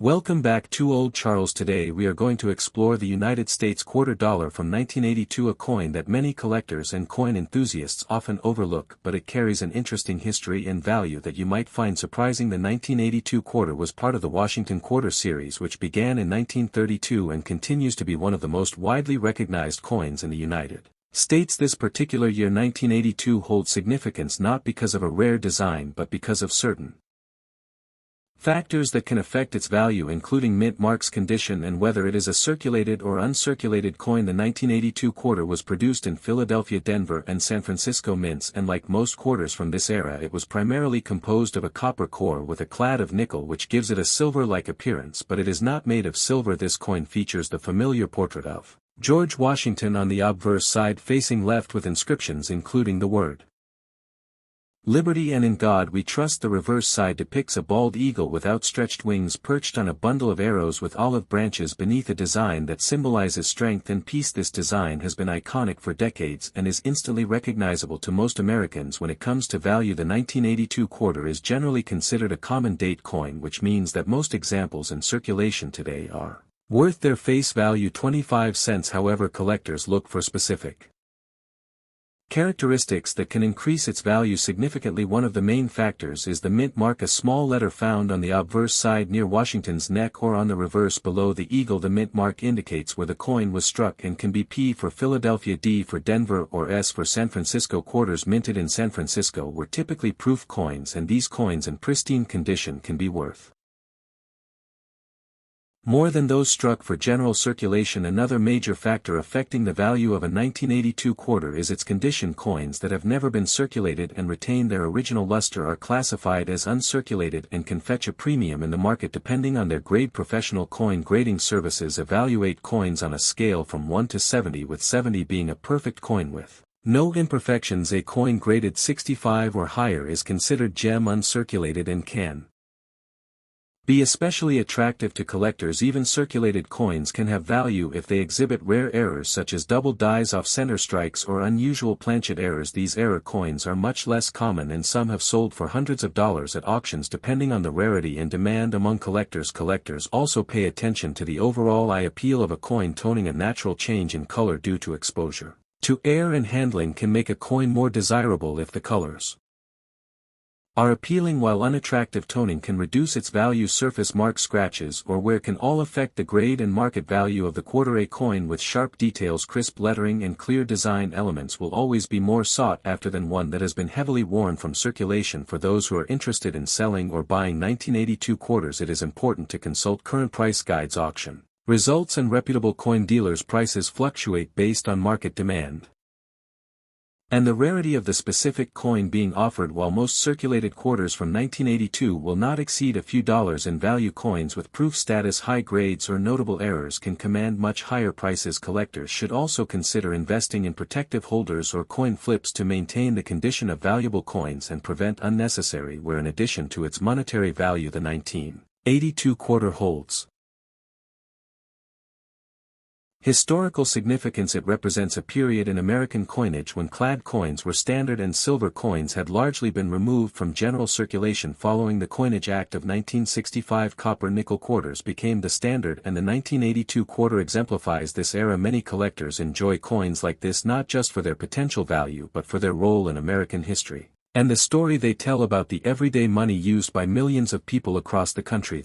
Welcome back to Old Charles. Today we are going to explore the United States quarter dollar from 1982, a coin that many collectors and coin enthusiasts often overlook, but it carries an interesting history and value that you might find surprising. The 1982 quarter was part of the Washington Quarter series, which began in 1932 and continues to be one of the most widely recognized coins in the United States. This particular year 1982 holds significance not because of a rare design but because of certain factors that can affect its value, including mint mark's condition and whether it is a circulated or uncirculated coin. The 1982 quarter was produced in Philadelphia, Denver, and San Francisco mints, and like most quarters from this era, it was primarily composed of a copper core with a clad of nickel, which gives it a silver-like appearance, but it is not made of silver. This coin features the familiar portrait of George Washington on the obverse side facing left with inscriptions including the word Liberty and In God We Trust. The reverse side depicts a bald eagle with outstretched wings perched on a bundle of arrows with olive branches beneath, a design that symbolizes strength and peace. This design has been iconic for decades and is instantly recognizable to most Americans. When it comes to value, the 1982 quarter is generally considered a common date coin, which means that most examples in circulation today are worth their face value, 25 cents. However, collectors look for specific characteristics that can increase its value significantly. One of the main factors is the mint mark, a small letter found on the obverse side near Washington's neck or on the reverse below the eagle. The mint mark indicates where the coin was struck and can be P for Philadelphia, D for Denver, or S for San Francisco. Quarters minted in San Francisco were typically proof coins, and these coins in pristine condition can be worth more than those struck for general circulation. Another major factor affecting the value of a 1982 quarter is its condition. Coins that have never been circulated and retain their original luster are classified as uncirculated and can fetch a premium in the market depending on their grade. Professional coin grading services evaluate coins on a scale from 1 to 70, with 70 being a perfect coin with no imperfections. A coin graded 65 or higher is considered gem uncirculated and can be especially attractive to collectors. Even circulated coins can have value if they exhibit rare errors such as double dies, off-center strikes, or unusual planchet errors. These error coins are much less common, and some have sold for hundreds of dollars at auctions depending on the rarity and demand among collectors. Collectors also pay attention to the overall eye appeal of a coin. Toning, a natural change in color due to exposure to air and handling, can make a coin more desirable if the colors are appealing, while unattractive toning can reduce its value. Surface mark, scratches, or wear can all affect the grade and market value of the quarter. A coin with sharp details, crisp lettering, and clear design elements will always be more sought after than one that has been heavily worn from circulation. For those who are interested in selling or buying 1982 quarters, it is important to consult current price guides, auction results, and reputable coin dealers. Prices fluctuate based on market demand and the rarity of the specific coin being offered. While most circulated quarters from 1982 will not exceed a few dollars in value, coins with proof status, high grades, or notable errors can command much higher prices. Collectors should also consider investing in protective holders or coin flips to maintain the condition of valuable coins and prevent unnecessary wear. In addition to its monetary value, the 1982 quarter holds historical significance. It represents a period in American coinage when clad coins were standard and silver coins had largely been removed from general circulation. Following the Coinage Act of 1965, copper-nickel quarters became the standard, and the 1982 quarter exemplifies this era. Many collectors enjoy coins like this not just for their potential value but for their role in American history and the story they tell about the everyday money used by millions of people across the country.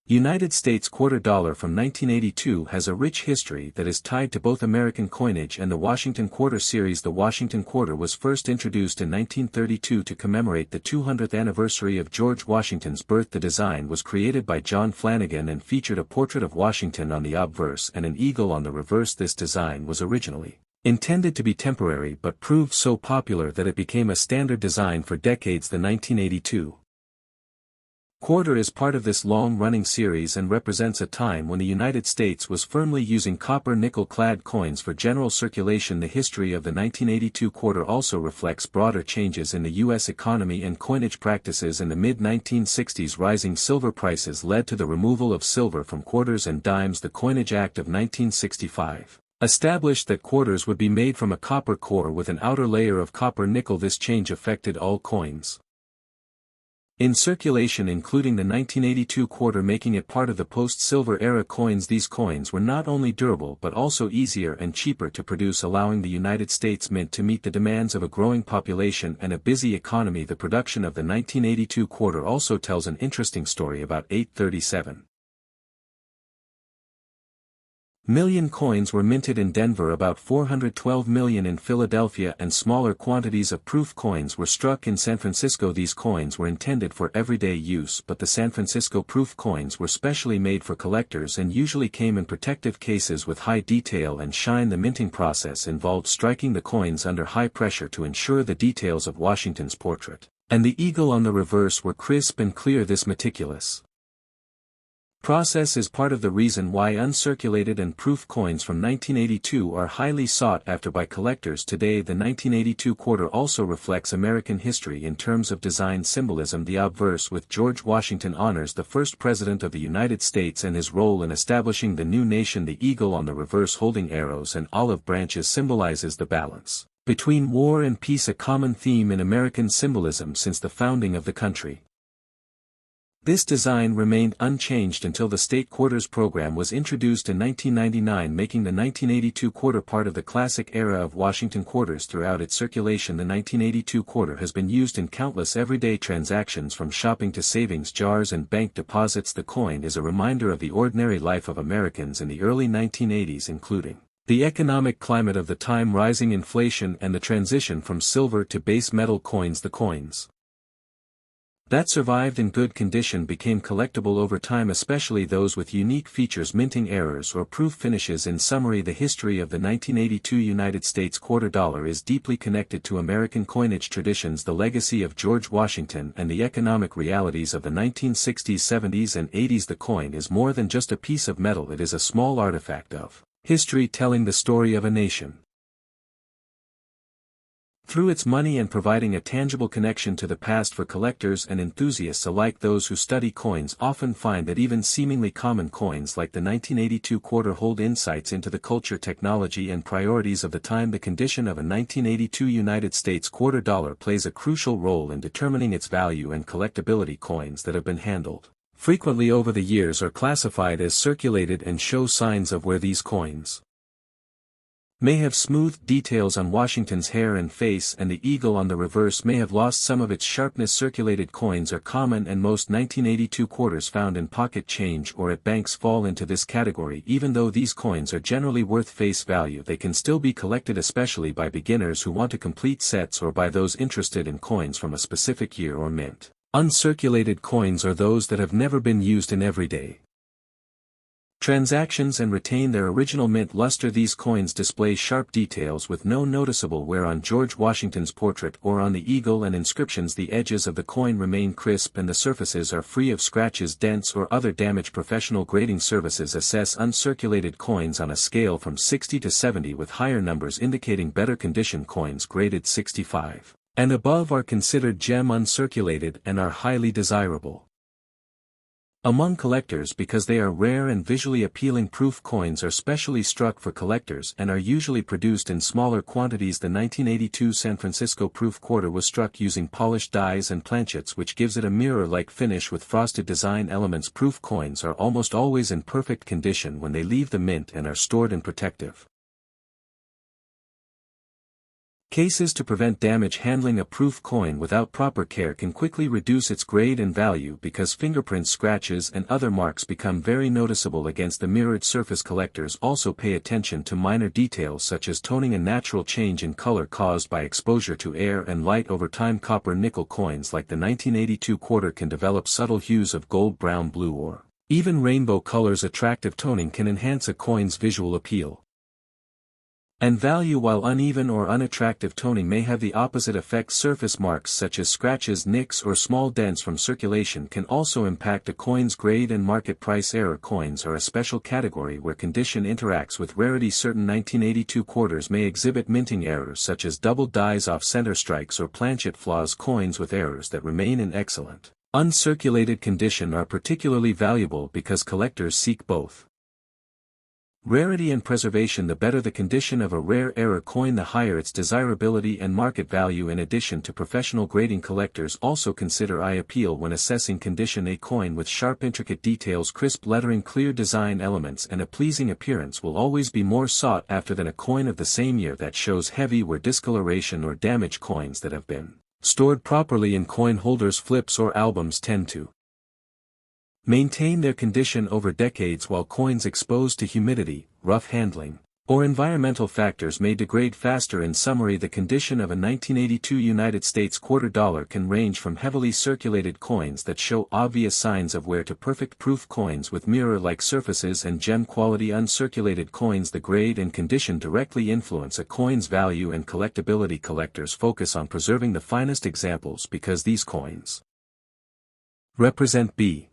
The United States quarter dollar from 1982 has a rich history that is tied to both American coinage and the Washington Quarter series. The Washington Quarter was first introduced in 1932 to commemorate the 200th anniversary of George Washington's birth. The design was created by John Flanagan and featured a portrait of Washington on the obverse and an eagle on the reverse. This design was originally intended to be temporary but proved so popular that it became a standard design for decades. The 1982 quarter is part of this long-running series and represents a time when the United States was firmly using copper-nickel clad coins for general circulation. The history of the 1982 quarter also reflects broader changes in the U.S. economy and coinage practices. In the mid-1960s, rising silver prices led to the removal of silver from quarters and dimes. The Coinage Act of 1965 established that quarters would be made from a copper core with an outer layer of copper-nickel. This change affected all coins In circulation including the 1982 quarter making it part of the post-silver era coins. These coins were not only durable but also easier and cheaper to produce, allowing the United States Mint to meet the demands of a growing population and a busy economy. The production of the 1982 quarter also tells an interesting story about 837 million coins were minted in Denver, about 412 million in Philadelphia, and smaller quantities of proof coins were struck in San Francisco. These coins were intended for everyday use, but the San Francisco proof coins were specially made for collectors and usually came in protective cases with high detail and shine. The minting process involved striking the coins under high pressure to ensure the details of Washington's portrait and the eagle on the reverse were crisp and clear. This meticulous process is part of the reason why uncirculated and proof coins from 1982 are highly sought after by collectors today. The 1982 quarter also reflects American history in terms of design symbolism. The obverse with George Washington honors the first president of the United States and his role in establishing the new nation. The eagle on the reverse holding arrows and olive branches symbolizes the balance between war and peace, a common theme in American symbolism since the founding of the country. This design remained unchanged until the state quarters program was introduced in 1999, making the 1982 quarter part of the classic era of Washington quarters. Throughout its circulation, the 1982 quarter has been used in countless everyday transactions from shopping to savings jars and bank deposits. The coin is a reminder of the ordinary life of Americans in the early 1980s, including the economic climate of the time, rising inflation, and the transition from silver to base metal coins. The coins that survived in good condition became collectible over time, especially those with unique features, minting errors, or proof finishes. In summary, the history of the 1982 United States quarter dollar is deeply connected to American coinage traditions, the legacy of George Washington, and the economic realities of the 1960s, 70s, and 80s. The coin is more than just a piece of metal, it is a small artifact of history telling the story of a nation through its money and providing a tangible connection to the past. For collectors and enthusiasts alike, those who study coins often find that even seemingly common coins like the 1982 quarter hold insights into the culture, technology, and priorities of the time. The condition of a 1982 United States quarter dollar plays a crucial role in determining its value and collectability. Coins that have been handled frequently over the years are classified as circulated and show signs of wear. These coins may have smooth details on Washington's hair and face, and the eagle on the reverse may have lost some of its sharpness. Circulated coins are common, and most 1982 quarters found in pocket change or at banks fall into this category. Even though these coins are generally worth face value, they can still be collected, especially by beginners who want to complete sets or by those interested in coins from a specific year or mint. Uncirculated coins are those that have never been used in everyday transactions and retain their original mint luster. These coins display sharp details with no noticeable wear on George Washington's portrait or on the eagle and inscriptions. The edges of the coin remain crisp and the surfaces are free of scratches, dents, or other damage. Professional grading services assess uncirculated coins on a scale from 60 to 70, with higher numbers indicating better condition. Coins graded 65 and above are considered gem uncirculated and are highly desirable among collectors because they are rare and visually appealing. Proof coins are specially struck for collectors and are usually produced in smaller quantities. The 1982 San Francisco proof quarter was struck using polished dies and planchets, which gives it a mirror-like finish with frosted design elements. Proof coins are almost always in perfect condition when they leave the mint and are stored in protective cases to prevent damage. Handling a proof coin without proper care can quickly reduce its grade and value because fingerprints, scratches, and other marks become very noticeable against the mirrored surface. Collectors also pay attention to minor details such as toning, a natural change in color caused by exposure to air and light over time. Copper nickel coins like the 1982 quarter can develop subtle hues of gold, brown, blue, or even rainbow colors. Attractive toning can enhance a coin's visual appeal and value, while uneven or unattractive toning may have the opposite effect. Surface marks such as scratches, nicks, or small dents from circulation can also impact a coin's grade and market price. Error coins are a special category where condition interacts with rarity. Certain 1982 quarters may exhibit minting errors such as double dies, off-center strikes, or planchet flaws. Coins with errors that remain in excellent uncirculated condition are particularly valuable because collectors seek both Rarity and preservation. The better the condition of a rare error coin, the higher its desirability and market value. In addition to professional grading, collectors also consider eye appeal when assessing condition. A coin with sharp intricate details, crisp lettering, clear design elements and a pleasing appearance will always be more sought after than a coin of the same year that shows heavy wear, discoloration or damage. Coins that have been stored properly in coin holders, flips or albums tend to maintain their condition over decades, while coins exposed to humidity, rough handling, or environmental factors may degrade faster. In summary, the condition of a 1982 United States quarter dollar can range from heavily circulated coins that show obvious signs of wear to perfect proof coins with mirror-like surfaces and gem-quality uncirculated coins. The grade and condition directly influence a coin's value and collectability. Collectors focus on preserving the finest examples because these coins represent B.